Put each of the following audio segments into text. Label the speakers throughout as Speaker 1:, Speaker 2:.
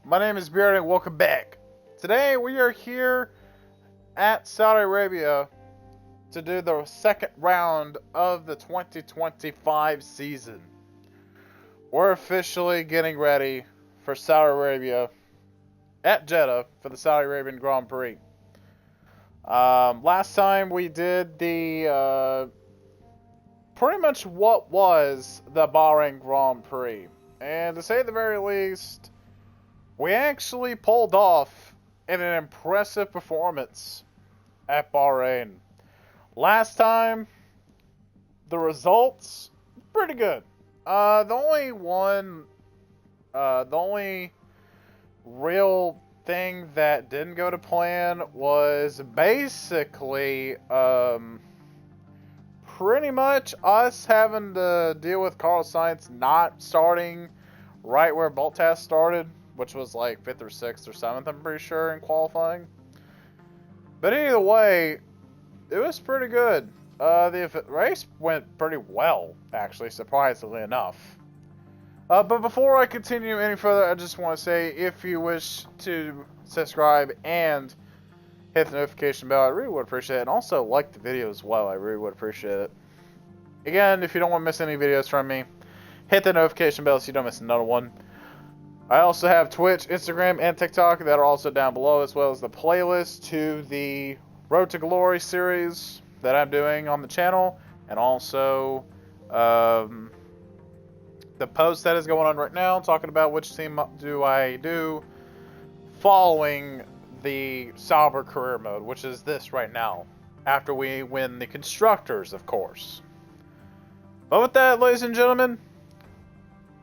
Speaker 1: My name is B-rad and welcome back. Today we are here at Saudi Arabia to do the second round of the 2025 season. We're officially getting ready for Saudi Arabia at Jeddah for the Saudi Arabian Grand Prix. Last time we did the pretty much what was the Bahrain Grand Prix, and to say the very least, we actually pulled off an impressive performance at Bahrain. Last time, the results pretty good. The only real thing that didn't go to plan was basically pretty much us having to deal with Carlos Sainz not starting right where Bottas started, which was like 5th or 6th or 7th, I'm pretty sure, in qualifying. But either way, it was pretty good. The race went pretty well, actually, surprisingly enough. But before I continue any further, I just want to say, if you wish to subscribe and hit the notification bell, I really would appreciate it. And also like the video as well, I really would appreciate it. Again, if you don't want to miss any videos from me, hit the notification bell so you don't miss another one. I also have Twitch, Instagram, and TikTok that are also down below, as well as the playlist to the Road to Glory series that I'm doing on the channel, and also the post that is going on right now talking about which team do I do following the Sauber career mode, which is this right now, after we win the Constructors, of course. But with that, ladies and gentlemen,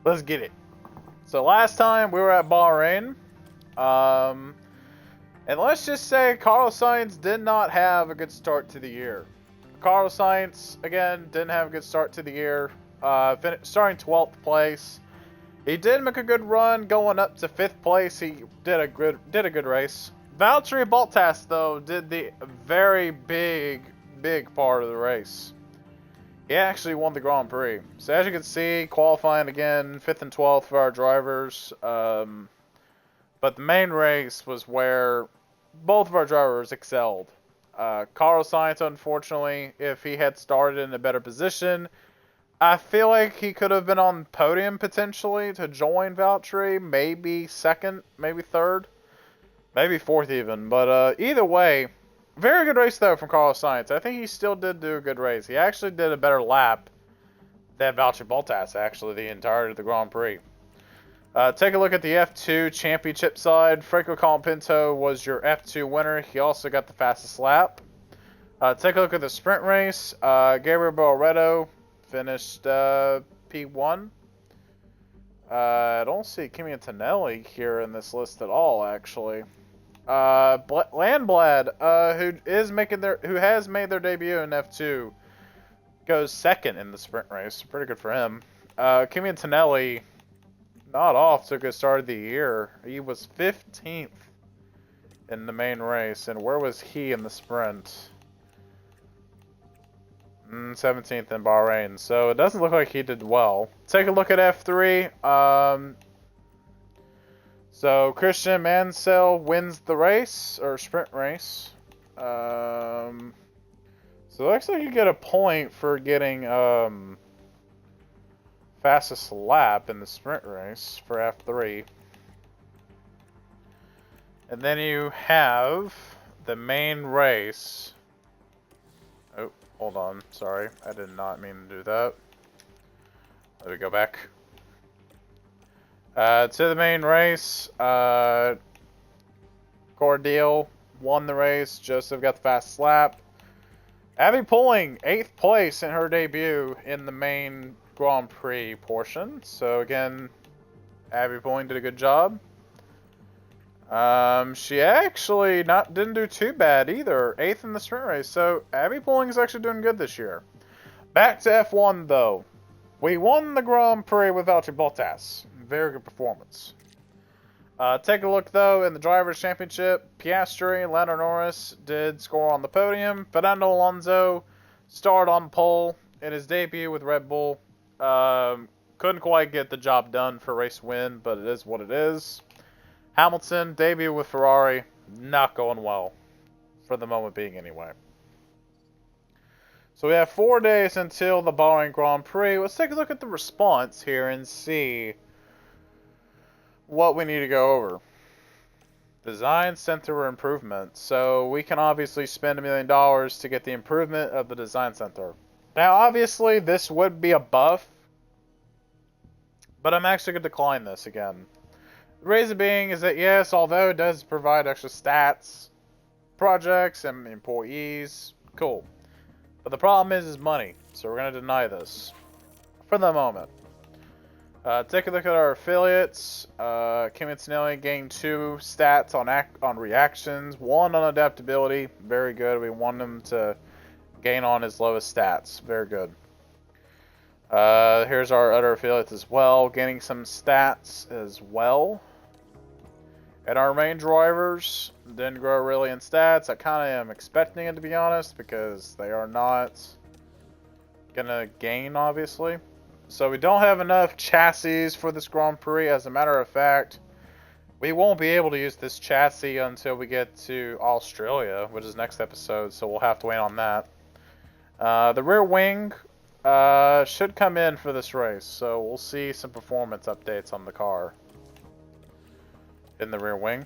Speaker 1: let's get it. So last time we were at Bahrain, and let's just say Carlos Sainz did not have a good start to the year. Carlos Sainz, again, didn't have a good start to the year, starting 12th place. He did make a good run going up to 5th place. He did a good race. Valtteri Bottas, though, did the very big part of the race. He actually won the Grand Prix. So as you can see, qualifying again, 5th and 12th for our drivers. But the main race was where both of our drivers excelled. Carlos Sainz, unfortunately, if he had started in a better position, I feel like he could have been on the podium potentially to join Valtteri. Maybe 2nd, maybe 3rd, maybe 4th even. But either way, very good race, though, from Carlos Sainz. I think he still did do a good race. He actually did a better lap than Valtteri Bottas, actually, the entirety of the Grand Prix. Take a look at the F2 championship side. Franco Colapinto was your F2 winner. He also got the fastest lap. Take a look at the sprint race. Gabriel Barretto finished P1. I don't see Kimi Antonelli here in this list at all, actually. Landblad, who has made their debut in F2, goes 2nd in the sprint race. Pretty good for him. Kimi Antonelli, not off to a good start of the year. He was 15th in the main race, and where was he in the sprint? 17th in Bahrain, so it doesn't look like he did well. Take a look at F3. So Christian Mansell wins the race, or sprint race. So it looks like you get a point for getting fastest lap in the sprint race for F3. And then you have the main race. Oh, hold on. Sorry, I did not mean to do that. Let me go back. To the main race, Cordial won the race. Joseph got the fastest lap. Abby Pulling, 8th place in her debut in the main Grand Prix portion. So again, Abby Pulling did a good job. She actually didn't do too bad either. 8th in the sprint race. So Abby Pulling is actually doing good this year. Back to F1 though. We won the Grand Prix with Valtteri Bottas. Very good performance. Take a look, though, in the Drivers' Championship. Piastri, Lando Norris did score on the podium. Fernando Alonso starred on pole in his debut with Red Bull. Couldn't quite get the job done for race win, but it is what it is. Hamilton, debut with Ferrari, not going well. For the moment being, anyway. So we have 4 days until the Bahrain Grand Prix. Let's take a look at the response here and see what we need to go over. Design Center improvement. So we can obviously spend $1 million to get the improvement of the Design Center. Now, obviously, this would be a buff, but I'm actually going to decline this again. The reason being is that, yes, although it does provide extra stats, projects, and employees, cool. But the problem is money, so we're going to deny this for the moment. Take a look at our affiliates. Kimi Antonelli gained 2 stats on reactions, 1 on adaptability. Very good. We want him to gain on his lowest stats. Very good. Here's our other affiliates as well, gaining some stats as well. And our main drivers didn't grow really in stats. I kind of am expecting it, to be honest, because they are not going to gain, obviously. So we don't have enough chassis for this Grand Prix. As a matter of fact, we won't be able to use this chassis until we get to Australia, which is next episode, so we'll have to wait on that. The rear wing should come in for this race, so we'll see some performance updates on the car in the rear wing.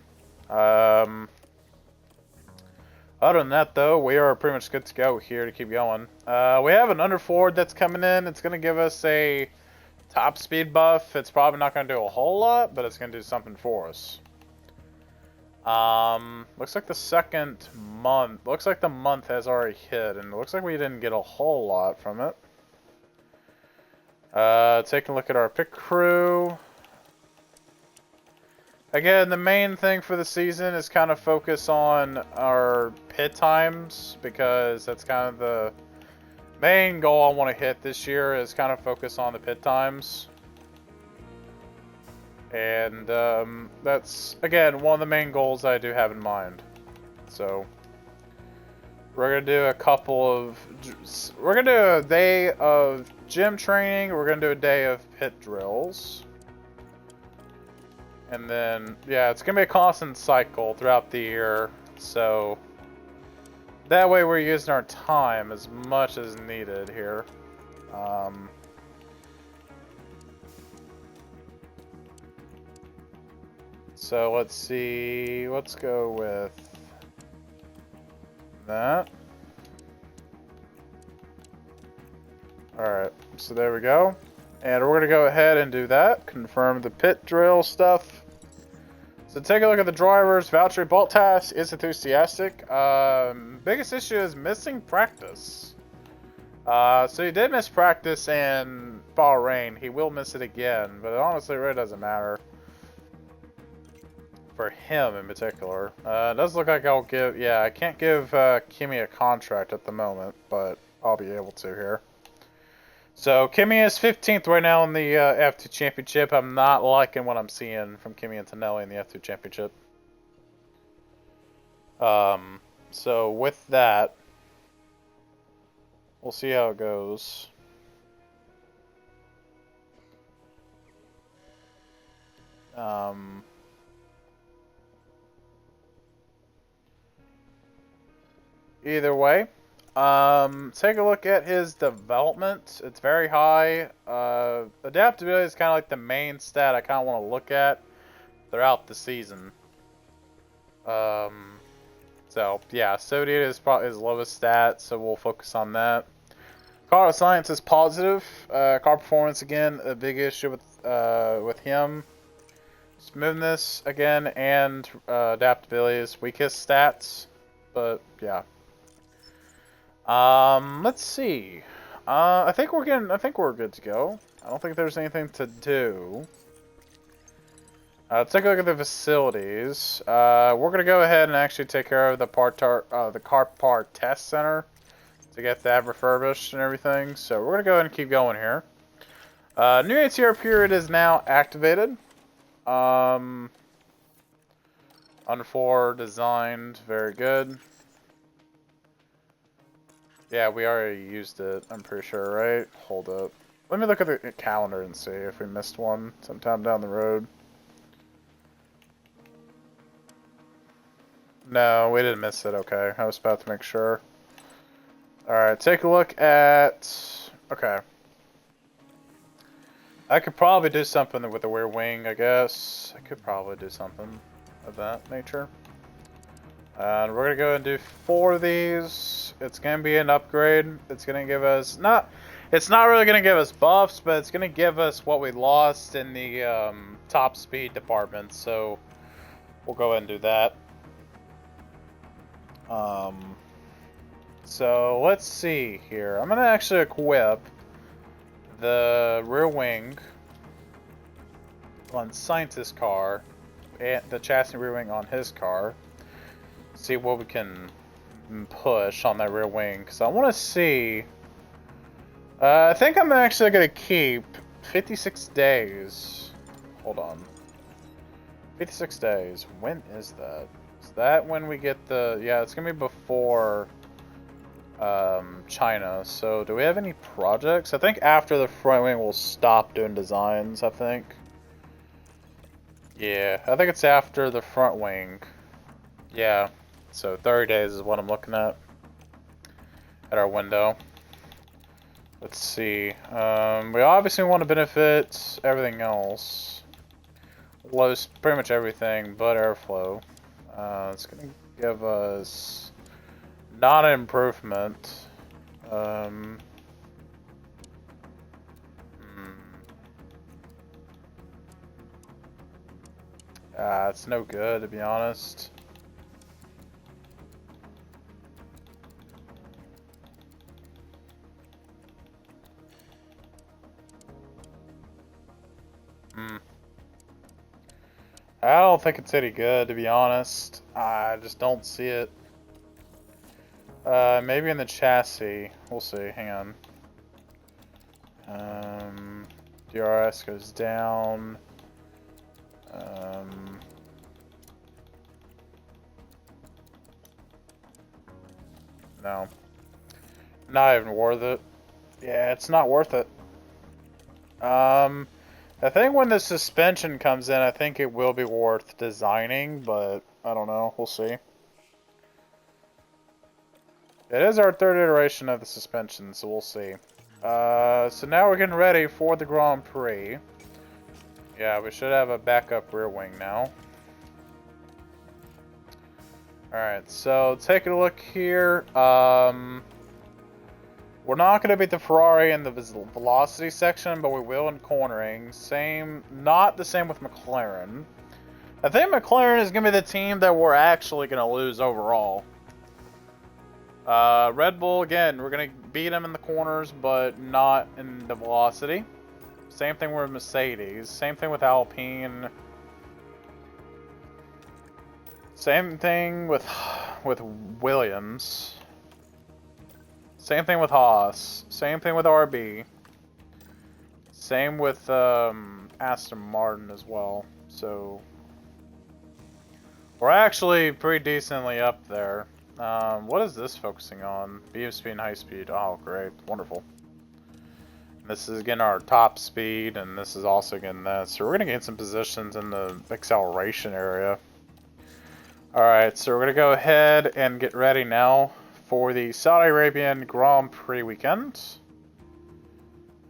Speaker 1: Other than that, though, we are pretty much good to go here to keep going. We have an underforward that's coming in. It's going to give us a top speed buff. It's probably not going to do a whole lot, but it's going to do something for us. Looks like the second month, looks like the month has already hit, and it looks like we didn't get a whole lot from it. Taking a look at our pit crew. Again, the main thing for the season is kind of focus on our pit times, because that's kind of the main goal I want to hit this year, is kind of focus on the pit times. And that's, again, one of the main goals I do have in mind. So we're going to do we're going to do a day of gym training, we're going to do a day of pit drills. And then, yeah, it's going to be a constant cycle throughout the year, so that way we're using our time as much as needed here. So let's see, let's go with that. Alright, so there we go. And we're going to go ahead and do that. Confirm the pit drill stuff. So take a look at the drivers. Valtteri Bottas is enthusiastic. Biggest issue is missing practice. So he did miss practice in Bahrain. He will miss it again, but it honestly really doesn't matter. For him in particular. It does look like I'll give... Yeah, I can't give Kimi a contract at the moment, but I'll be able to here. So, Kimi is 15th right now in the F2 Championship. I'm not liking what I'm seeing from Kimi Antonelli in the F2 Championship. So, with that, we'll see how it goes. Either way. Take a look at his development. It's very high. Adaptability is kind of like the main stat I kind of want to look at throughout the season. So yeah, Sodium is probably his lowest stat, so we'll focus on that. Car science is positive. Car performance again, a big issue with him. Smoothness again, and adaptability is weakest stats, but yeah. Let's see. I think we're good to go. I don't think there's anything to do. Take a look at the facilities. We're gonna go ahead and actually take care of the car part test center to get that refurbished and everything. So we're gonna go ahead and keep going here. New ATR period is now activated. Under 4 designed, very good. Yeah, we already used it, I'm pretty sure, right? Hold up. Let me look at the calendar and see if we missed one sometime down the road. No, we didn't miss it. Okay, I was about to make sure. Alright, take a look at... Okay. I could probably do something with the rear wing, I guess. I could probably do something of that nature. And we're going to go and do 4 of these. It's going to be an upgrade. It's going to give us... It's not really going to give us buffs, but it's going to give us what we lost in the top speed department. So we'll go ahead and do that. So let's see here. I'm going to actually equip the rear wing on Scientist's car and the chassis rear wing on his car. See what we can push on that rear wing, because I want to see. I think I'm actually going to keep 56 days. Hold on. 56 days. When is that? Is that when we get the... Yeah, it's going to be before China. So do we have any projects? I think after the front wing we'll stop doing designs, I think. Yeah, I think it's after the front wing. Yeah. So 30 days is what I'm looking at our window. Let's see. We obviously want to benefit everything else. Pretty much everything but airflow. It's going to give us not an improvement. It's no good, to be honest. I don't think it's any good, to be honest. I just don't see it. Maybe in the chassis. We'll see. Hang on. DRS goes down. No. Not even worth it. Yeah, it's not worth it. I think when the suspension comes in, I think it will be worth designing, but I don't know. We'll see. It is our 3rd iteration of the suspension, so we'll see. So now we're getting ready for the Grand Prix. Yeah, we should have a backup rear wing now. Alright, so taking a look here. We're not going to beat the Ferrari in the velocity section, but we will in cornering. Not the same with McLaren. I think McLaren is going to be the team that we're actually going to lose overall. Red Bull, again, we're going to beat them in the corners, but not in the velocity. Same thing with Mercedes. Same thing with Alpine. Same thing with Williams. Same thing with Haas. Same thing with RB. Same with Aston Martin as well. So we're actually pretty decently up there. What is this focusing on? BF speed and high speed. Oh, great. Wonderful. This is getting our top speed, and this is also getting that. So we're going to gain some positions in the acceleration area. Alright, so we're going to go ahead and get ready now for the Saudi Arabian Grand Prix weekend. Is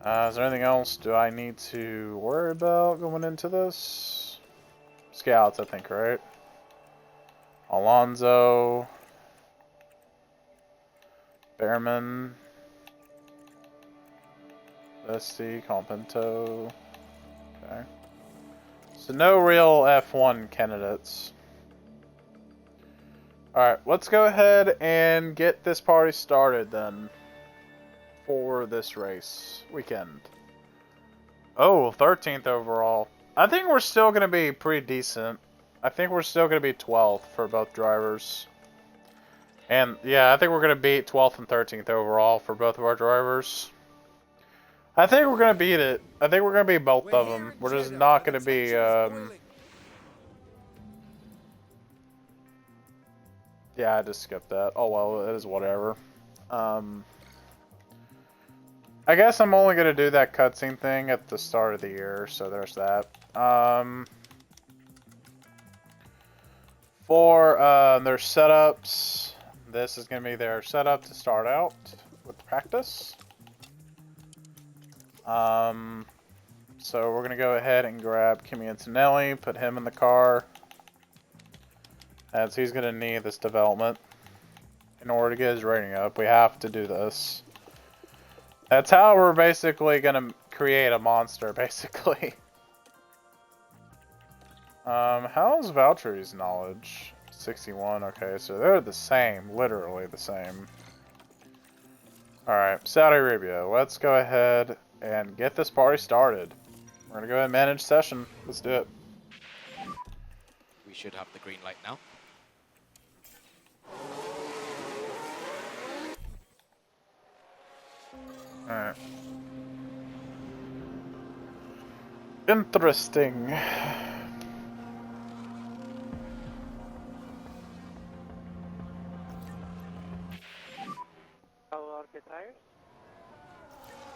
Speaker 1: there anything else do I need to worry about going into this? Scouts, I think, right? Alonso. Behrman. Vesti, Compento. Okay. So no real F1 candidates. Alright, let's go ahead and get this party started then. For this race weekend. Oh, 13th overall. I think we're still going to be pretty decent. I think we're still going to be 12th for both drivers. And yeah, I think we're going to beat 12th and 13th overall for both of our drivers. I think we're going to beat it. I think we're going to beat both of them. We're just not going to be... Yeah, I just skipped that. Oh well, it is whatever. I guess I'm only going to do that cutscene thing at the start of the year, so there's that. For their setups, this is going to be their setup to start out with practice. So we're going to go ahead and grab Kimi Antonelli, put him in the car, as he's going to need this development. In order to get his rating up, we have to do this. That's how we're basically going to create a monster, basically. How's Valtteri's knowledge? 61, okay, so they're the same, literally the same. Alright, Saudi Arabia, let's go ahead and get this party started. We're gonna go ahead and manage session. Let's do it.
Speaker 2: We should have the green light now.
Speaker 1: Alright. Interesting.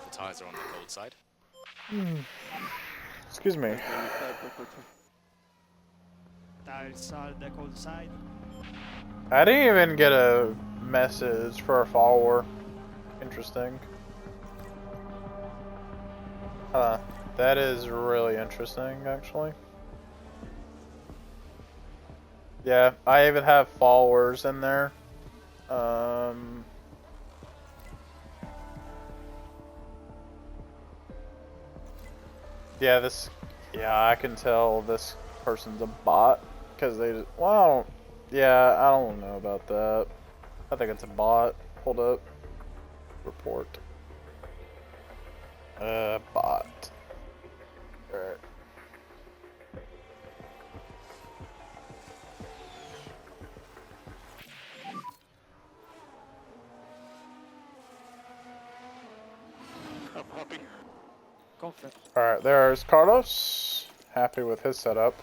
Speaker 2: The tires are on the cold side.
Speaker 1: Excuse me.
Speaker 3: Tires are the cold side.
Speaker 1: I didn't even get a message for a follower. Interesting. Huh. That is really interesting, actually. Yeah, I even have followers in there. Yeah, I can tell this person's a bot, because they just, well, yeah, I don't know about that. I think it's a bot. Hold up. Report. Bot. Alright. Alright, there's Carlos. Happy with his setup.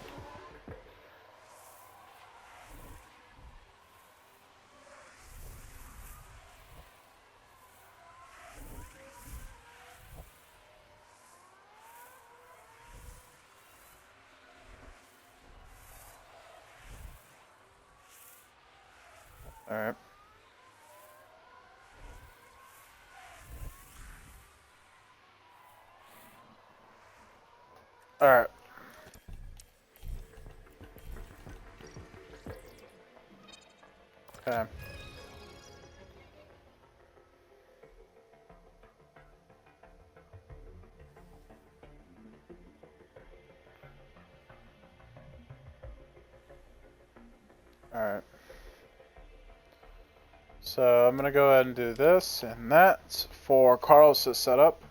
Speaker 1: Alright. Alright. Okay. Alright. So I'm gonna go ahead and do this, and that's for Carlos's setup.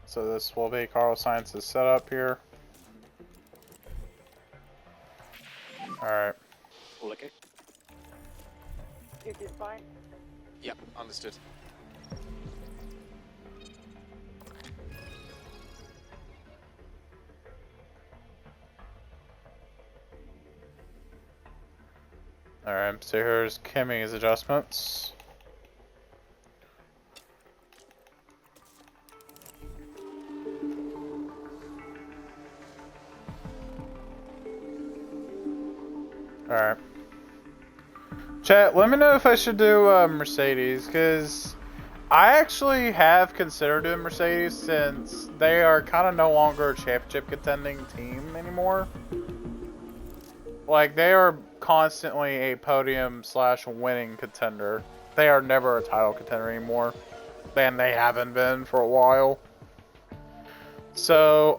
Speaker 1: So this will be Carlos Sainz's setup here. Alright.
Speaker 2: All okay?
Speaker 4: It is fine.
Speaker 2: Yep, understood.
Speaker 1: Alright, so here's Kimi's adjustments. Alright. Chat, let me know if I should do Mercedes, because I actually have considered doing Mercedes since they are kind of no longer a championship contending team anymore. Like, they are constantly a podium / winning contender. They are never a title contender anymore. And they haven't been for a while. So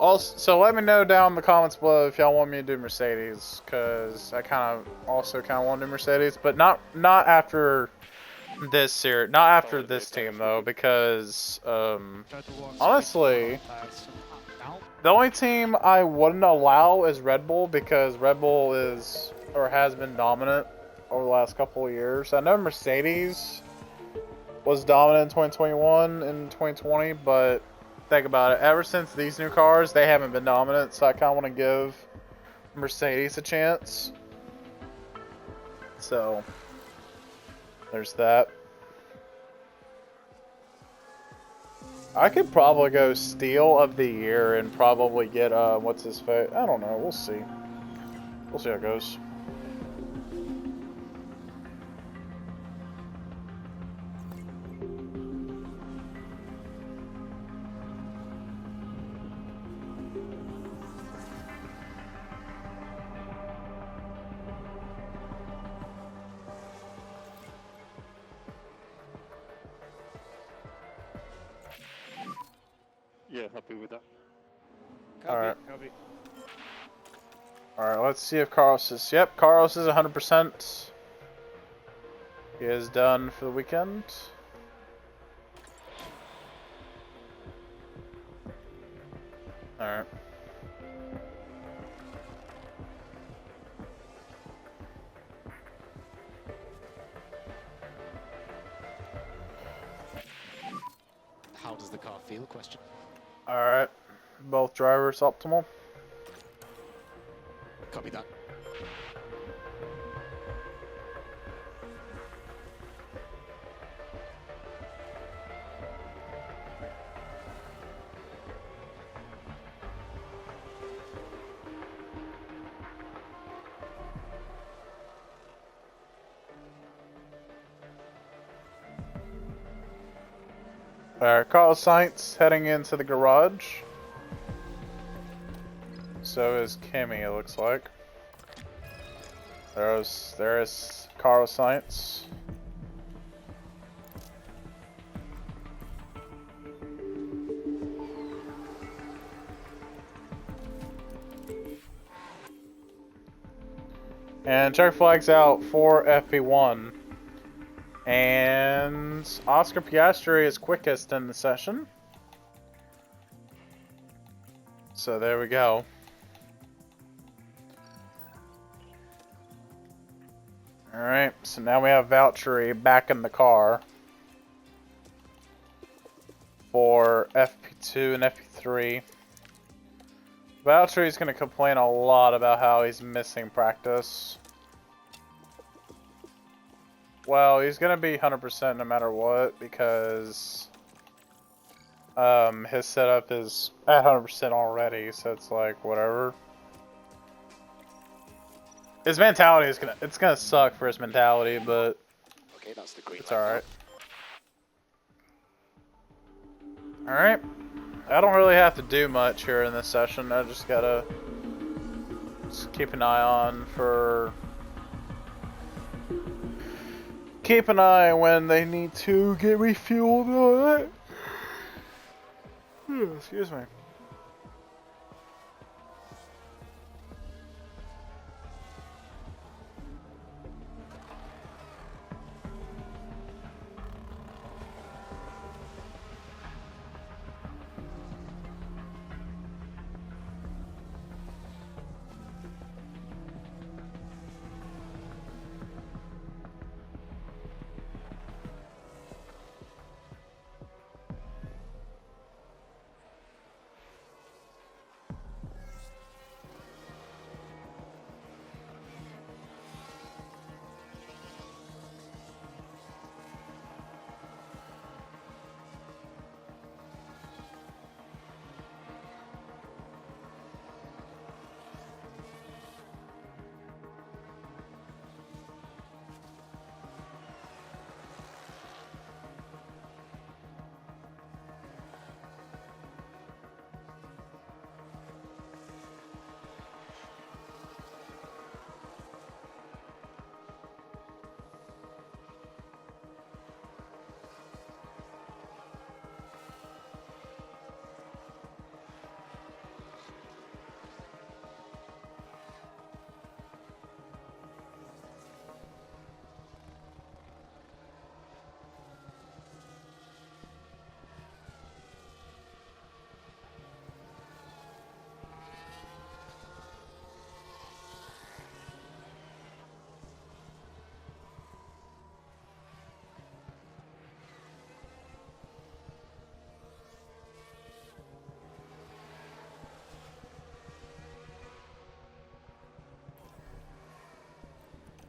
Speaker 1: let me know down in the comments below if y'all want me to do Mercedes, because I also want to do Mercedes, but not after this series, not after this team though, because honestly, the only team I wouldn't allow is Red Bull, because Red Bull is or has been dominant over the last couple of years. I know Mercedes was dominant in 2021 and 2020, but think about it, ever since these new cars, they haven't been dominant, so I kind of want to give Mercedes a chance. So, there's that. I could probably go Steal of the Year and probably get, what's his face? I don't know, we'll see. We'll see how it goes.
Speaker 5: happy with that.
Speaker 3: Copy,
Speaker 1: Alright.
Speaker 3: copy.
Speaker 1: Alright, let's see if Carlos is... Yep, Carlos is 100%. He is done for the weekend. Alright.
Speaker 2: How does the car feel? Question.
Speaker 1: Alright. Both drivers optimal.
Speaker 2: Copy that.
Speaker 1: Alright, Carlos Sainz heading into the garage. So is Kimmy, it looks like. There's Carlos Sainz. And check flags out for FP1. And Oscar Piastri is quickest in the session. So there we go. Alright, so now we have Valtteri back in the car for FP2 and FP3. Valtteri's going to complain a lot about how he's missing practice. Well, he's going to be 100% no matter what, because his setup is at 100% already, so it's like, whatever. His mentality is it's gonna suck for his mentality, but
Speaker 2: Okay, that's the green
Speaker 1: it's
Speaker 2: light now.
Speaker 1: alright. Alright. I don't really have to do much here in this session. I just gotta keep an eye on for... Keep an eye when they need to get refueled and all that. Excuse me.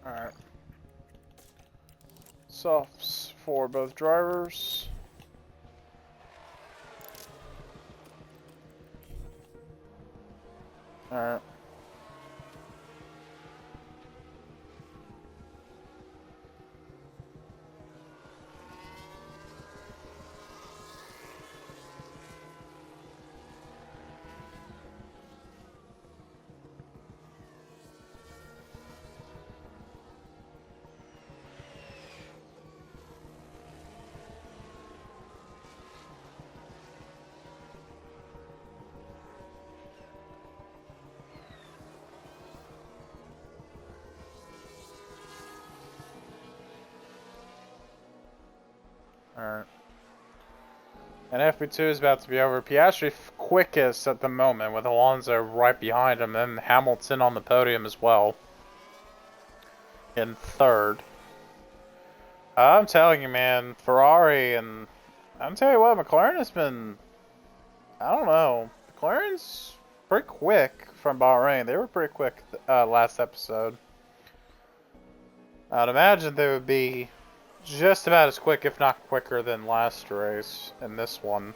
Speaker 1: Alright. Softs for both drivers. Alright. Alright. And FP2 is about to be over. Piastri quickest at the moment with Alonso right behind him, and Hamilton on the podium as well. In third. I'm telling you, man, Ferrari and I'm telling you what, McLaren has been, I don't know, McLaren's pretty quick from Bahrain. They were pretty quick last episode. I'd imagine they would be just about as quick, if not quicker, than last race in this one.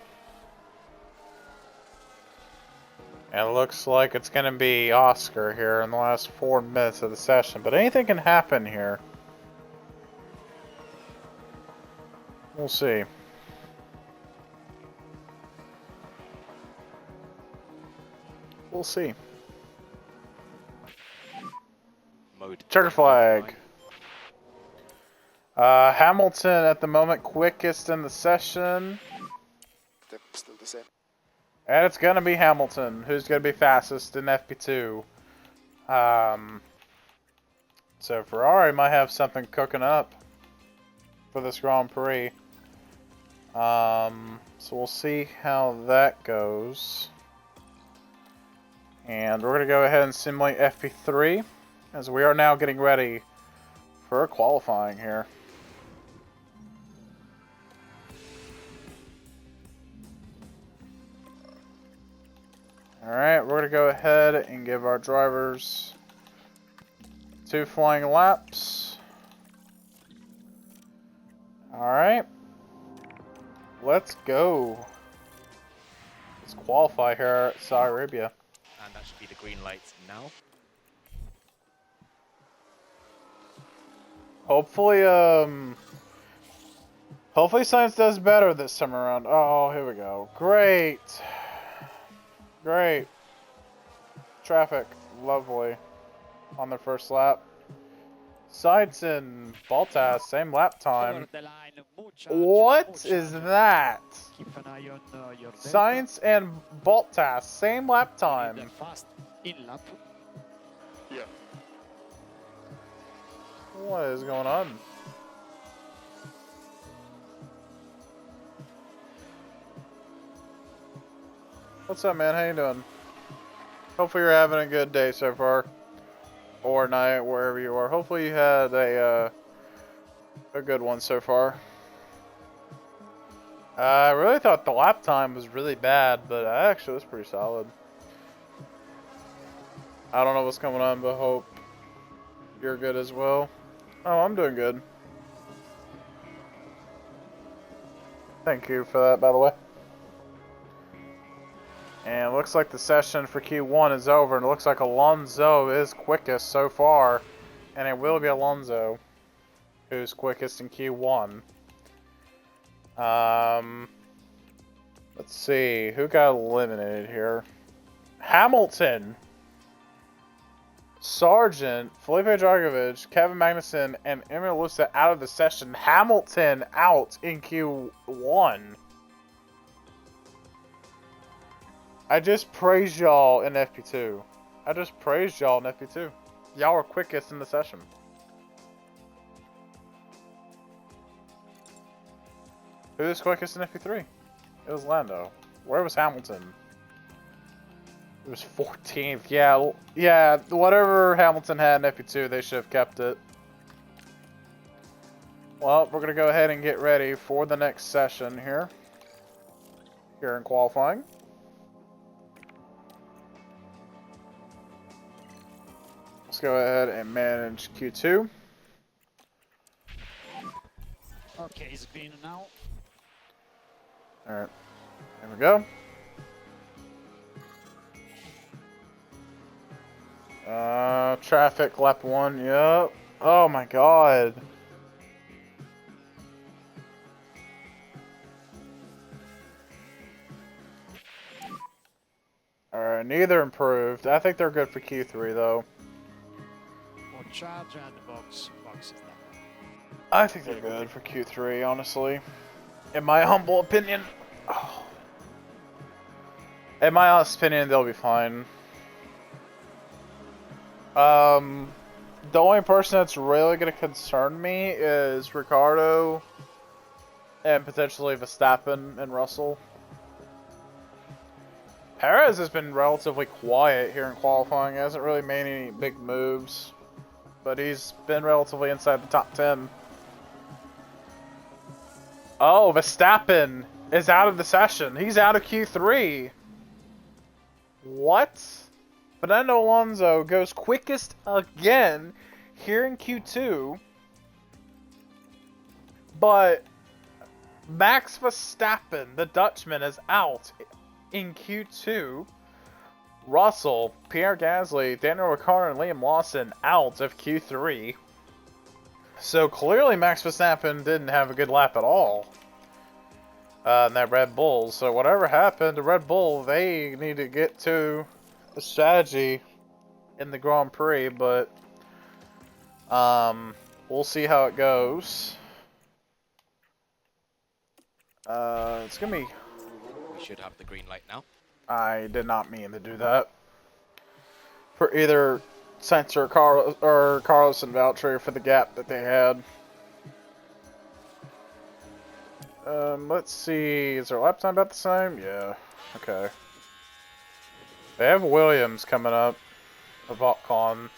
Speaker 1: And it looks like it's going to be Oscar here in the last 4 minutes of the session, but anything can happen here. We'll see. We'll see.
Speaker 2: Mode.
Speaker 1: Checker flag. Hamilton at the moment quickest in the session.
Speaker 2: Still the same.
Speaker 1: And it's going to be Hamilton who's going to be fastest in FP2. So Ferrari might have something cooking up for this Grand Prix. So we'll see how that goes. And we're going to go ahead and simulate FP3 as we are now getting ready for qualifying here. Alright, we're going to go ahead and give our drivers 2 flying laps. Alright. Let's go. Let's qualify here at Saudi Arabia.
Speaker 2: And that should be the green lights now.
Speaker 1: Hopefully, hopefully Science does better this time around. Oh, here we go. Great. Great. Traffic. Lovely. On their first lap. Sainz and Bottas, same lap time. What is that?
Speaker 3: Keep an eye on your delta.
Speaker 1: Sainz and Bottas, same lap time.
Speaker 3: They're fast in lap.
Speaker 2: Yeah.
Speaker 1: What is going on? What's up, man? How you doing? Hopefully you're having a good day so far. Or night, wherever you are. Hopefully you had a good one so far. I really thought the lap time was really bad, but actually it was pretty solid. I don't know what's going on, but hope you're good as well. Oh, I'm doing good. Thank you for that, by the way. And it looks like the session for Q1 is over, and it looks like Alonso is quickest so far. And it will be Alonso who's quickest in Q1. Let's see, who got eliminated here? Hamilton, Sargent, Felipe Dragovich, Kevin Magnussen, and Emil Lusa out of the session. Hamilton out in Q1. I just praised y'all in FP2. I just praised y'all in FP2. Y'all were quickest in the session. Who was quickest in FP3? It was Lando. Where was Hamilton? It was 14th. Yeah, whatever Hamilton had in FP2, they should have kept it. Well, we're going to go ahead and get ready for the next session here. Here in qualifying. Let's go ahead and manage Q2.
Speaker 3: Okay, it's green now.
Speaker 1: Alright, there we go. Traffic, lap 1, yep. Oh my god. Alright, neither improved. I think they're good for Q3 though.
Speaker 3: Or charge and boxes now.
Speaker 1: I think they're good for Q3, honestly. In my humble opinion. Oh. In my honest opinion, they'll be fine. The only person that's really going to concern me is Ricardo and potentially Verstappen and Russell. Perez has been relatively quiet here in qualifying. He hasn't really made any big moves, but he's been relatively inside the top 10. Oh, Verstappen is out of the session. He's out of Q3. What? Fernando Alonso goes quickest again here in Q2, but Max Verstappen, the Dutchman, is out in Q2. Russell, Pierre Gasly, Daniel Ricciardo, and Liam Lawson out of Q3. So clearly Max Verstappen didn't have a good lap at all in that Red Bull. So whatever happened to Red Bull, they need to get to the strategy in the Grand Prix, but we'll see how it goes. It's gonna be...
Speaker 2: We should have the green light now.
Speaker 1: I did not mean to do that. For either Sainz or Carlos and Valtteri for the gap that they had. Let's see. Is their lap time about the same? Yeah. Okay. They have Williams coming up. The VotCon.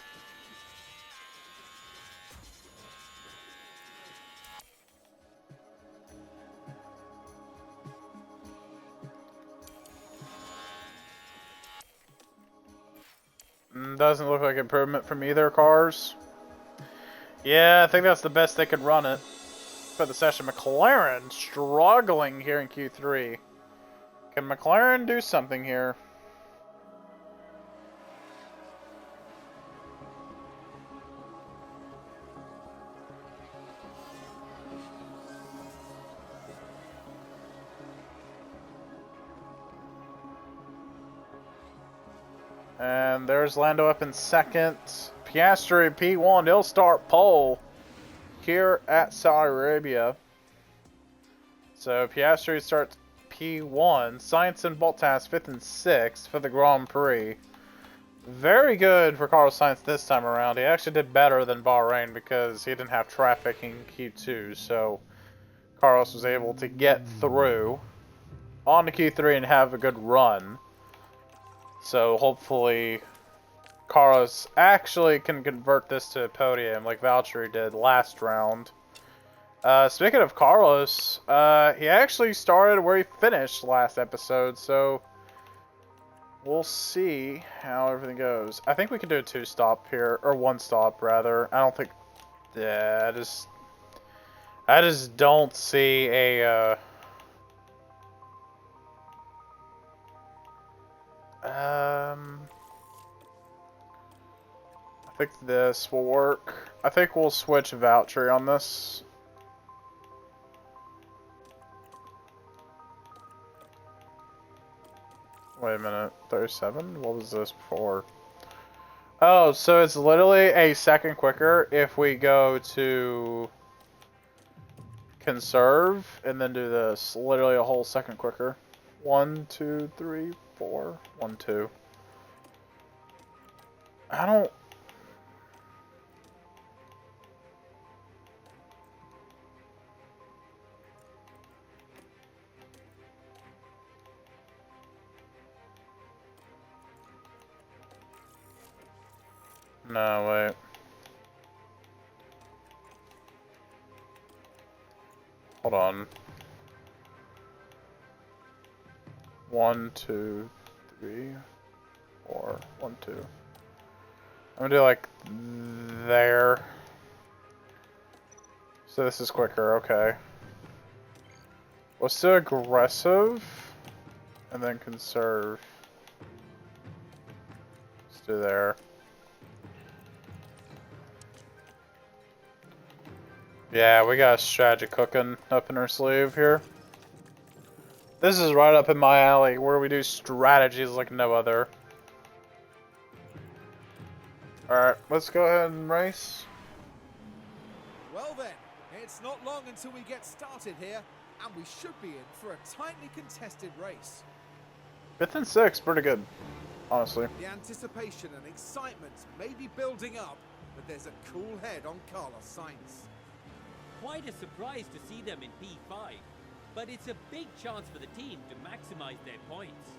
Speaker 1: Doesn't look like improvement from either cars. Yeah, I think that's the best they could run it for the session. McLaren struggling here in Q3. Can McLaren do something here? And there's Lando up in second. Piastri P1. He'll start pole here at Saudi Arabia. So Piastri starts P1. Sainz and Bottas 5th and 6th for the Grand Prix. Very good for Carlos Sainz this time around. He actually did better than Bahrain because he didn't have traffic in Q2. So Carlos was able to get through on to Q3 and have a good run. So hopefully Carlos actually can convert this to a podium like Valtteri did last round. Speaking of Carlos, he actually started where he finished last episode, so we'll see how everything goes. I think we can do a 2-stop here, or 1-stop rather. I don't think... Yeah, I just don't see a... I think this will work. I think we'll switch Valtteri on this. Wait a minute, 37? What was this before? Oh, so it's literally a second quicker if we go to conserve and then do this. Literally a whole second quicker. 1, 2, 3, 4. 1, 2. I don't... No, wait. Hold on. 1, 2, 3, 4. 1, 2. I'm gonna do like there. So this is quicker, okay. Let's do aggressive and then conserve. Let's do there. Yeah, we got a strategy cooking up in our sleeve here. This is right up in my alley, where we do strategies like no other. Alright, let's go ahead and race.
Speaker 5: Well then, it's not long until we get started here, and we should be in for a tightly contested race.
Speaker 1: 5th and 6th, pretty good, honestly.
Speaker 5: The anticipation and excitement may be building up, but there's a cool head on Carlos Sainz.
Speaker 6: Quite a surprise to see them in P5. but it's a big chance for the team to maximize their points.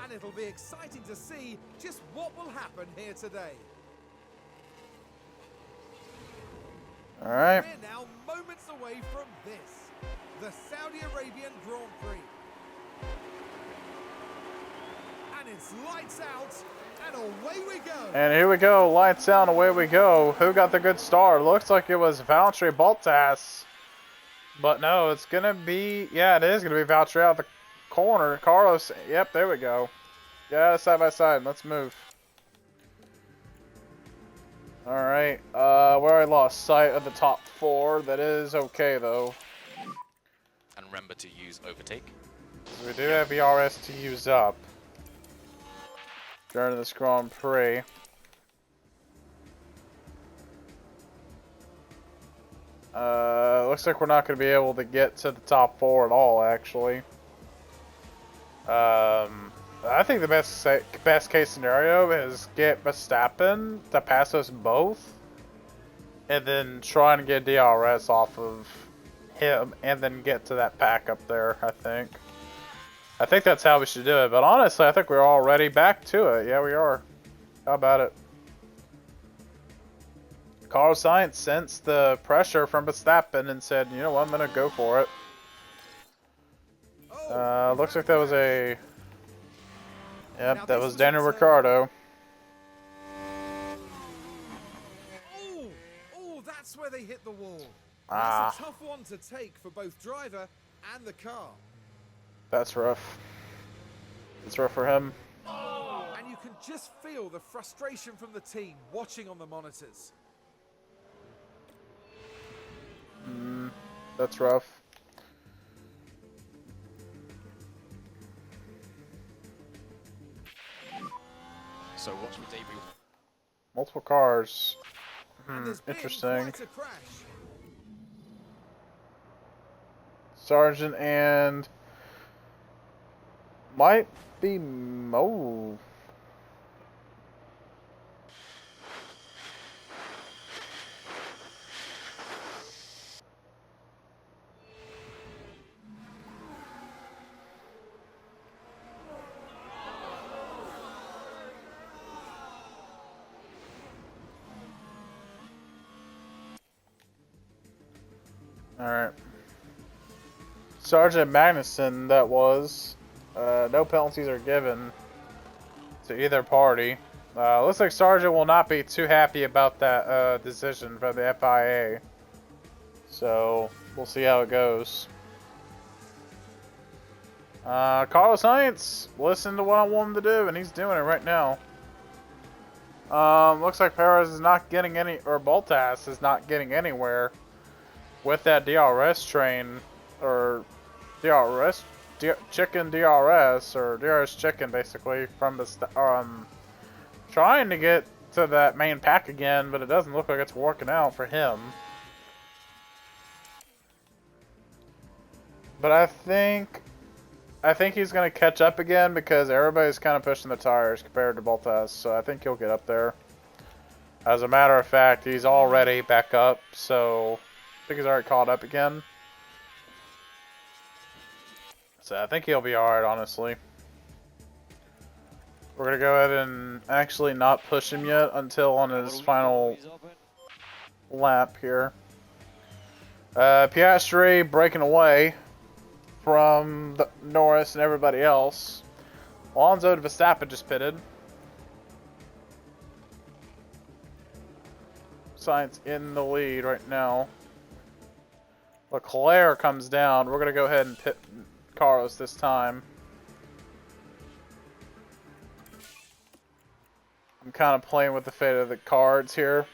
Speaker 5: And it'll be exciting to see just what will happen here today.
Speaker 1: All right.
Speaker 5: We're now moments away from this, the Saudi Arabian Grand Prix. And it's lights out, and away we go.
Speaker 1: And here we go, lights out, away we go. Who got the good start? Looks like it was Valtteri Bottas. But no, it's going to be, yeah, it is going to be Valtteri out the corner. Carlos, yep, there we go. Yeah, side by side, let's move. Alright, we already lost sight of the top 4. That is okay, though.
Speaker 2: And remember to use overtake.
Speaker 1: We do have BRS to use up during this Grand Prix. Looks like we're not going to be able to get to the top 4 at all, actually. I think the best case scenario is get Verstappen to pass us both, and then try and get DRS off of him, and then get to that pack up there. I think that's how we should do it. But honestly, I think we're already back to it. Yeah, we are. How about it? Carlos Sainz sensed the pressure from Verstappen and said, "You know what? I'm gonna go for it." Looks like that was a. Yep, that was Daniel Ricciardo.
Speaker 5: Oh, that's where they hit the wall.
Speaker 1: Ah.
Speaker 5: That's a tough one to take for both driver and the car.
Speaker 1: That's rough. It's rough for him.
Speaker 5: And you can just feel the frustration from the team watching on the monitors.
Speaker 1: That's rough.
Speaker 2: So watch the debut.
Speaker 1: Multiple cars.
Speaker 5: And there's been
Speaker 1: Interesting.
Speaker 5: quite a crash.
Speaker 1: Sargent and might be Mo. Alright. Sergeant Magnuson, that was. No penalties are given to either party. Looks like Sargent will not be too happy about that decision from the FIA. So, we'll see how it goes. Carlos Sainz, listen to what I want him to do, and he's doing it right now. Looks like Perez is not getting any, or Bottas is not getting anywhere with that DRS train, or DRS, chicken DRS, or DRS chicken basically, from the, trying to get to that main pack again, but it doesn't look like it's working out for him. But I think he's going to catch up again because everybody's kind of pushing the tires compared to Bottas, so I think he'll get up there. As a matter of fact, he's already back up, so I think he's already caught up again. So I think he'll be alright, honestly. We're going to go ahead and actually not push him yet until on his final lap here. Piastri breaking away from Norris and everybody else. Alonso and Verstappen just pitted. Sainz in the lead right now. Leclerc comes down. We're going to go ahead and pit Carlos this time. I'm kind of playing with the fate of the cards here.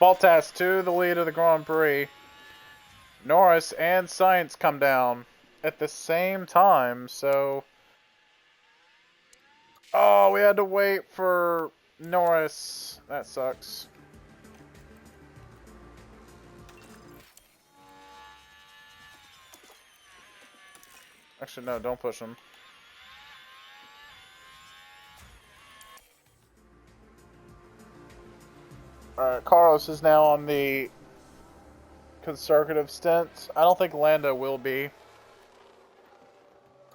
Speaker 1: Bottas to the lead of the Grand Prix. Norris and Sainz come down at the same time, so... Oh, we had to wait for Norris. That sucks. Actually, no, don't push him. Alright, Carlos is now on the consecutive stints. I don't think Lando will be.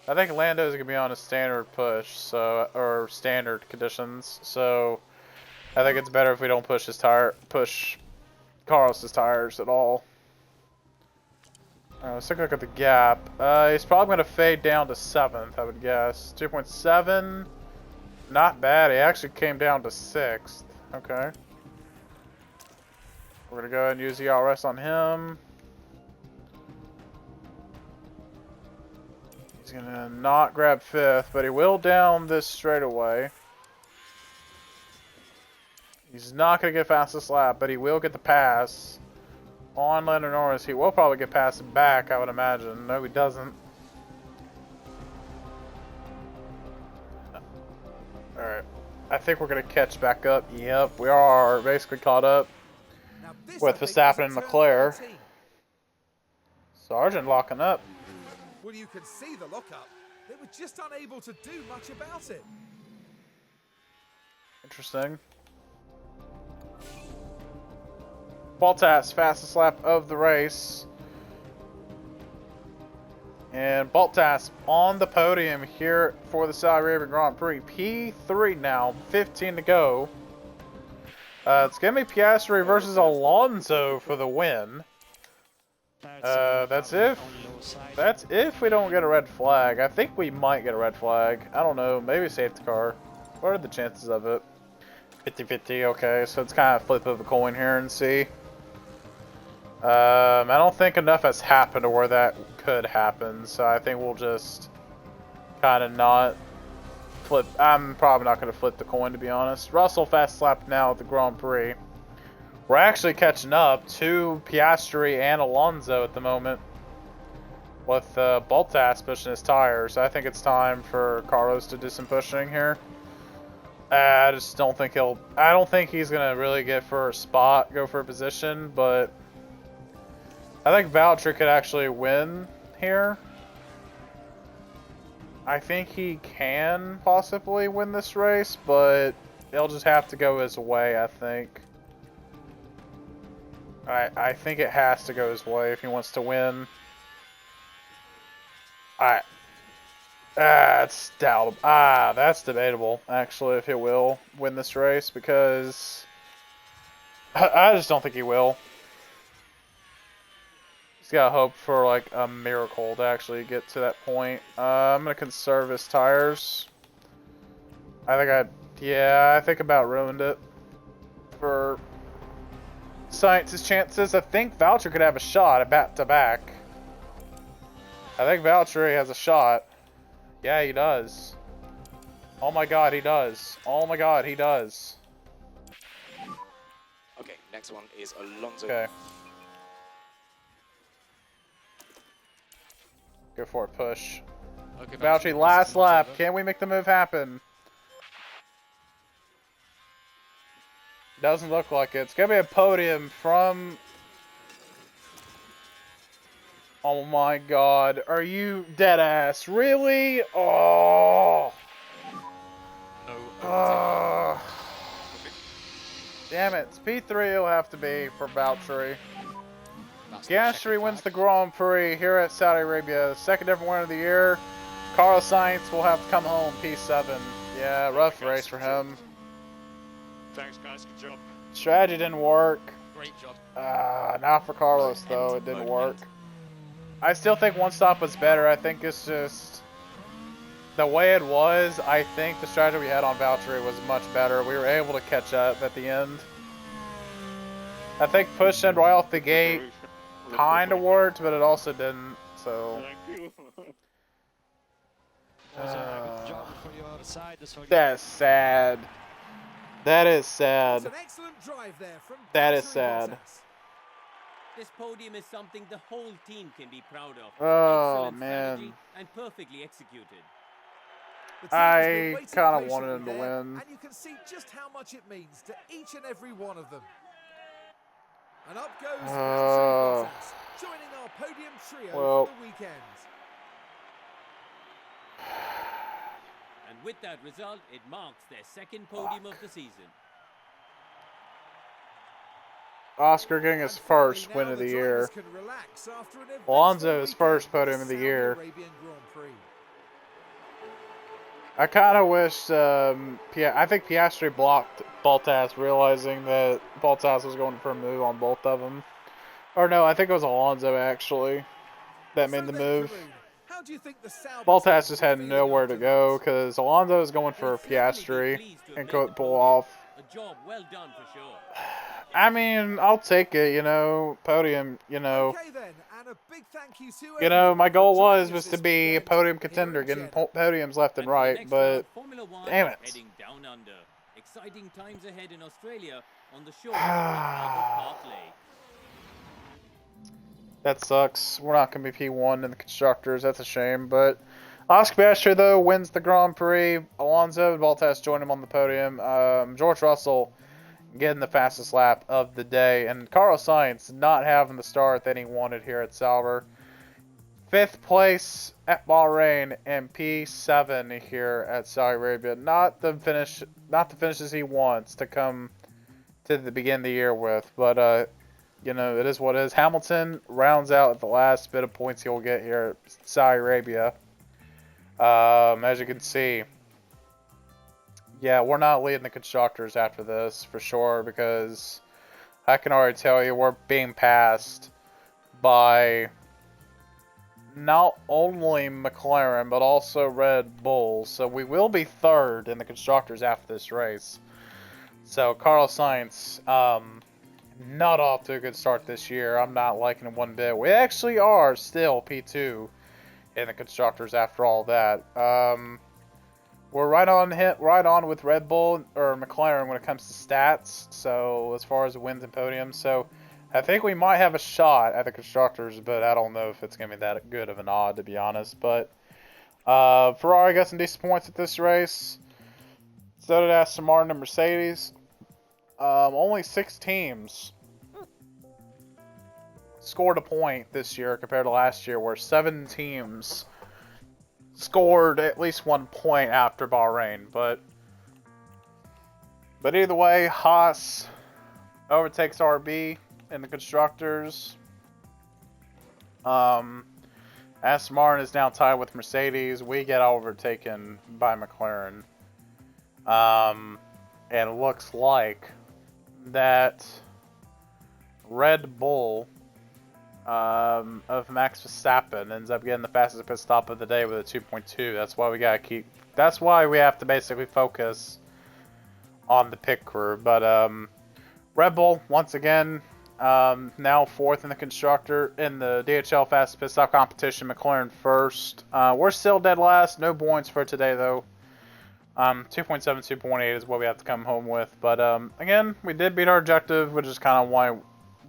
Speaker 1: I think Lando is gonna be on a standard push, so or standard conditions. So I think it's better if we don't push Carlos's tires at all. Let's take a look at the gap. He's probably gonna fade down to 7th, I would guess. 2.7, not bad. He actually came down to 6th. Okay. We're gonna go ahead and use the RS on him. He's gonna not grab 5th, but he will down this straightaway. He's not gonna get fastest lap, but he will get the pass on Lando Norris. He will probably get past him back, I would imagine. No, he doesn't. Alright. I think we're gonna catch back up. Yep, we are basically caught up with Verstappen and Leclerc. Sargent locking up.
Speaker 5: Well, you can see the lockup. They were just unable to do much about it.
Speaker 1: Interesting. Bottas, fastest lap of the race. And Bottas on the podium here for the Saudi Arabian Grand Prix. P3 now, 15 to go. It's going to be Piastri versus Alonso for the win. That's if we don't get a red flag. I think we might get a red flag. I don't know. Maybe safety car. What are the chances of it? 50-50. Okay, so it's kind of flip of a coin here and see. I don't think enough has happened to where that could happen, so I think we'll just kind of not flip. I'm probably not going to flip the coin, to be honest. Russell fast lap now at the Grand Prix. We're actually catching up to Piastri and Alonso at the moment, with Bottas pushing his tires. I think it's time for Carlos to do some pushing here. I just don't think I don't think he's going to really get for a spot, go for a position, but I think Valtteri could actually win here. I think he can possibly win this race, but he'll just have to go his way, I think. I think it has to go his way if he wants to win. That's doubtable. That's debatable, actually, if he will win this race, because I just don't think he will. He's got to hope for like a miracle to actually get to that point. I'm gonna conserve his tires. I think about ruined it for Sainz's chances. I think Valtteri could have a shot at back-to-back. I think Valtteri has a shot. Yeah, he does. Oh my god, he does. Oh my god, he does.
Speaker 2: Okay, next one is Alonso.
Speaker 1: Okay. Go for a push.
Speaker 2: Okay,
Speaker 1: Valtteri, last lap. Can we make the move happen? Doesn't look like it. It's going to be a podium from... Oh my god. Are you dead ass? Really? Oh.
Speaker 2: No.
Speaker 1: Damn it. P3 will have to be for Valtteri. Piastri wins the Grand Prix here at Saudi Arabia. Second different winner of the year. Carlos Sainz will have to come home P7. Yeah, rough race for him.
Speaker 3: Thanks, guys. Good job.
Speaker 1: Strategy didn't work.
Speaker 2: Great job.
Speaker 1: Not for Carlos, though. It didn't work. I still think one stop was better. I think it's just the way it was. I think the strategy we had on Valtteri was much better. We were able to catch up at the end. I think pushing right off the gate kind of worked, but it also didn't. So that's sad. That is sad.
Speaker 5: An excellent drive there from
Speaker 1: that is sad.
Speaker 6: This podium is something the whole team can be proud of.
Speaker 1: Oh,
Speaker 6: Excellent
Speaker 1: man.
Speaker 6: strategy and perfectly executed.
Speaker 1: I kind of wanted him to win.
Speaker 5: And you can see just how much it means to each and every one of them. And up goes Bottas, joining our podium trio for the weekend.
Speaker 6: And with that result, it marks their second podium of the season.
Speaker 1: Oscar getting his first win of the year. Alonso his first podium of the year. I kind of wish, I think Piastri blocked Bottas, realizing that Bottas was going for a move on both of them. Or no, I think it was Alonso, actually, that made the move. Bottas just had nowhere to go, because Alonso was going for Piastri and couldn't pull off.
Speaker 6: A job well done for sure.
Speaker 1: I mean, I'll take it, you know, podium, you know.
Speaker 5: Okay then, and a big thank you to
Speaker 1: You know, my goal was
Speaker 5: this
Speaker 1: to be a
Speaker 5: weekend
Speaker 1: podium
Speaker 5: here
Speaker 1: contender,
Speaker 5: in
Speaker 1: getting
Speaker 5: Jeddah.
Speaker 1: podiums left and
Speaker 6: And for the
Speaker 1: right,
Speaker 6: next
Speaker 1: but
Speaker 6: round, Formula One
Speaker 1: damn
Speaker 6: is
Speaker 1: it.
Speaker 6: heading down under. Exciting times ahead in Australia on the shores of Albert Park Lake.
Speaker 1: That sucks. We're not going to be P1 in the constructors. That's a shame. But Oscar Piastri, though, wins the Grand Prix. Alonso and Bottas join him on the podium. George Russell getting the fastest lap of the day. And Carlos Sainz not having the start that he wanted here at Sauber. 5th place at Bahrain and P7 here at Saudi Arabia. Not the finishes he wants to come to the beginning of the year with. But, you know, it is what it is. Hamilton rounds out the last bit of points he'll get here at Saudi Arabia. As you can see, yeah, we're not leading the constructors after this for sure, because I can already tell you we're being passed by not only McLaren but also Red Bull. So we will be 3rd in the constructors after this race. So Carlos Sainz, not off to a good start this year. I'm not liking it one bit. We actually are still P2 in the constructors after all that. We're right on with Red Bull or McLaren when it comes to stats. So as far as wins and podiums, so I think we might have a shot at the constructors, but I don't know if it's gonna be that good of an odd, to be honest. But Ferrari got some decent points at this race. So did Aston Martin and Mercedes. Only 6 teams scored a point this year compared to last year, where 7 teams scored at least 1 point after Bahrain. But either way, Haas overtakes RB in the constructors. Aston Martin is now tied with Mercedes. We get overtaken by McLaren. And it looks like that Red Bull of Max Verstappen ends up getting the fastest pit stop of the day with a 2.2. That's why we gotta keep. That's why we have to basically focus on the pit crew. But Red Bull once again now 4th in the constructor in the DHL fastest pit stop competition. McLaren 1st. We're still dead last. No points for today though. 2.7, 2.8 is what we have to come home with. But again, we did beat our objective, which is kind of why I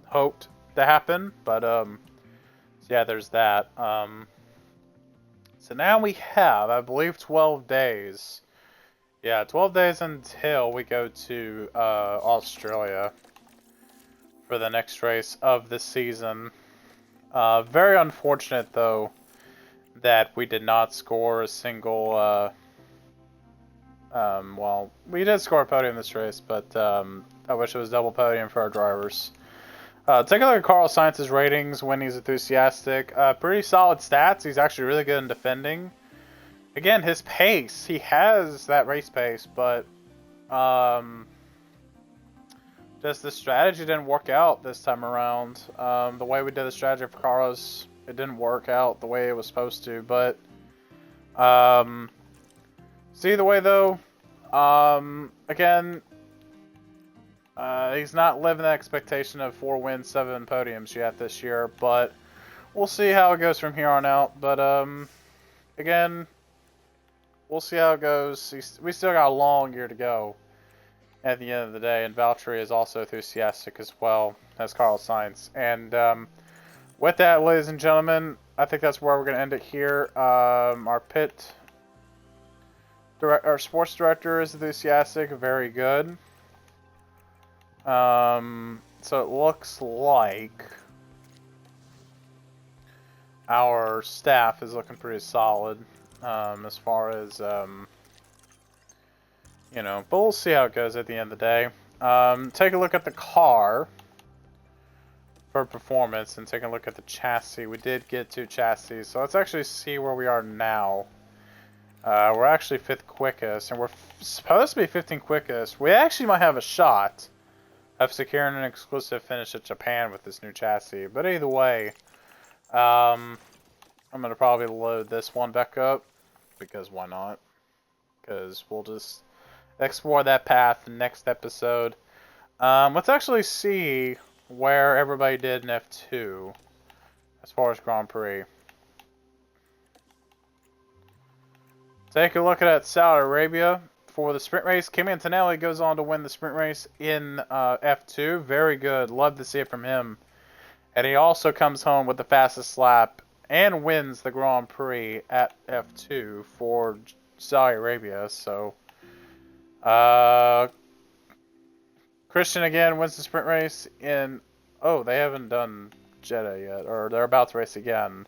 Speaker 1: hoped to happen. But so yeah, there's that. So now we have, I believe, 12 days. Yeah, 12 days until we go to Australia for the next race of the season. Very unfortunate though that we did not score a single. Well, we did score a podium this race, but I wish it was double podium for our drivers. Take a look at Carlos Sainz's ratings when he's enthusiastic. Pretty solid stats. He's actually really good in defending. Again, his pace. He has that race pace, but just the strategy didn't work out this time around. The way we did the strategy for Carlos, it didn't work out the way it was supposed to. But see, either way though, again, he's not living the expectation of 4 wins, 7 podiums yet this year, but we'll see how it goes from here on out. But again, we'll see how it goes. We still got a long year to go at the end of the day, and Valtteri is also enthusiastic as well as Carlos Sainz. And with that, ladies and gentlemen, I think that's where we're going to end it here. Our sports director is enthusiastic, very good. So it looks like our staff is looking pretty solid as far as you know, but we'll see how it goes at the end of the day. Take a look at the car. for performance and taking a look at the chassis. We did get 2 chassis, so let's actually see where we are now. We're actually 5th quickest, and we're supposed to be 15th quickest. We actually might have a shot of securing an exclusive finish at Japan with this new chassis. But either way, I'm going to probably load this one back up, because why not? Because we'll just explore that path in the next episode. Let's actually see where everybody did in F2 as far as Grand Prix. Take a look at Saudi Arabia for the sprint race. Kimi Antonelli goes on to win the sprint race in F2. Very good. Love to see it from him. And he also comes home with the fastest lap and wins the Grand Prix at F2 for Saudi Arabia. So, Christian again wins the sprint race in... Oh, they haven't done Jeddah yet, or they're about to race again.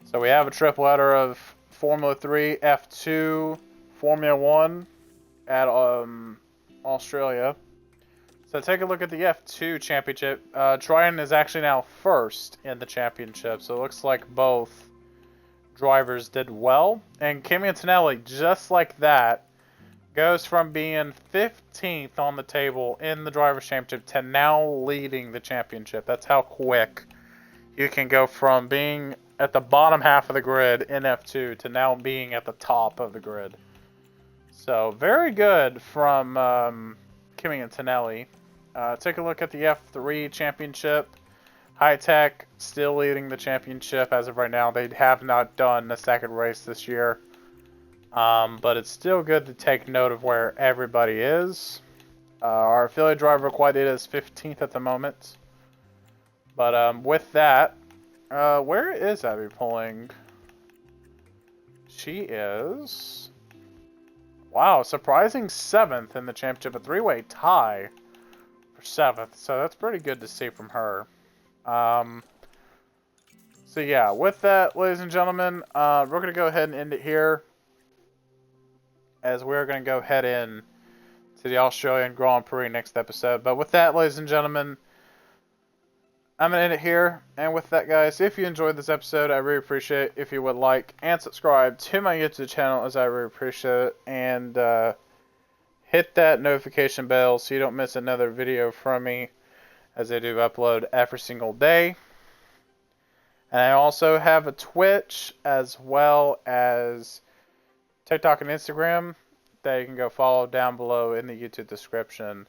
Speaker 1: So we have a triple header of Formula 3, F2, Formula 1 at Australia. So take a look at the F2 championship. Triton is actually now first in the championship, so it looks like both drivers did well. And Kimi Antonelli, just like that, goes from being 15th on the table in the Drivers' Championship to now leading the championship. That's how quick you can go from being at the bottom half of the grid in F2 to now being at the top of the grid. So, very good from Kimi Antonelli. Take a look at the F3 championship. High Tech still leading the championship as of right now. They have not done a second race this year. But it's still good to take note of where everybody is. Our affiliate driver Quadita is 15th at the moment. But with that, where is Abby pulling? She is... Wow, surprising 7th in the championship. A 3-way tie for 7th. So that's pretty good to see from her. So yeah, with that, ladies and gentlemen, we're going to go ahead and end it here, as we're going to go head in to the Australian Grand Prix next episode. But with that, ladies and gentlemen, I'm going to end it here. And with that, guys, if you enjoyed this episode, I really appreciate it if you would like and subscribe to my YouTube channel, as I really appreciate it. And hit that notification bell so you don't miss another video from me, as I do upload every single day. And I also have a Twitch as well as TikTok and Instagram that you can go follow down below in the YouTube description.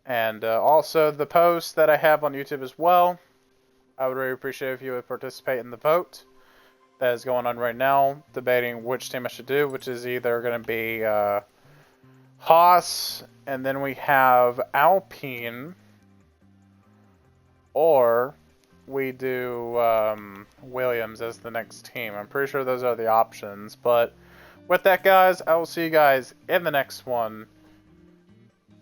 Speaker 1: And also the post that I have on YouTube as well. I would really appreciate if you would participate in the vote that is going on right now, debating which team I should do, which is either going to be Haas, and then we have Alpine, or we do Williams as the next team. I'm pretty sure those are the options, but with that, guys, I will see you guys in the next one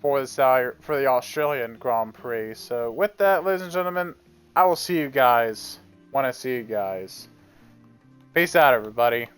Speaker 1: for the Australian Grand Prix. So with that, ladies and gentlemen, I will see you guys when I see you guys. Peace out, everybody.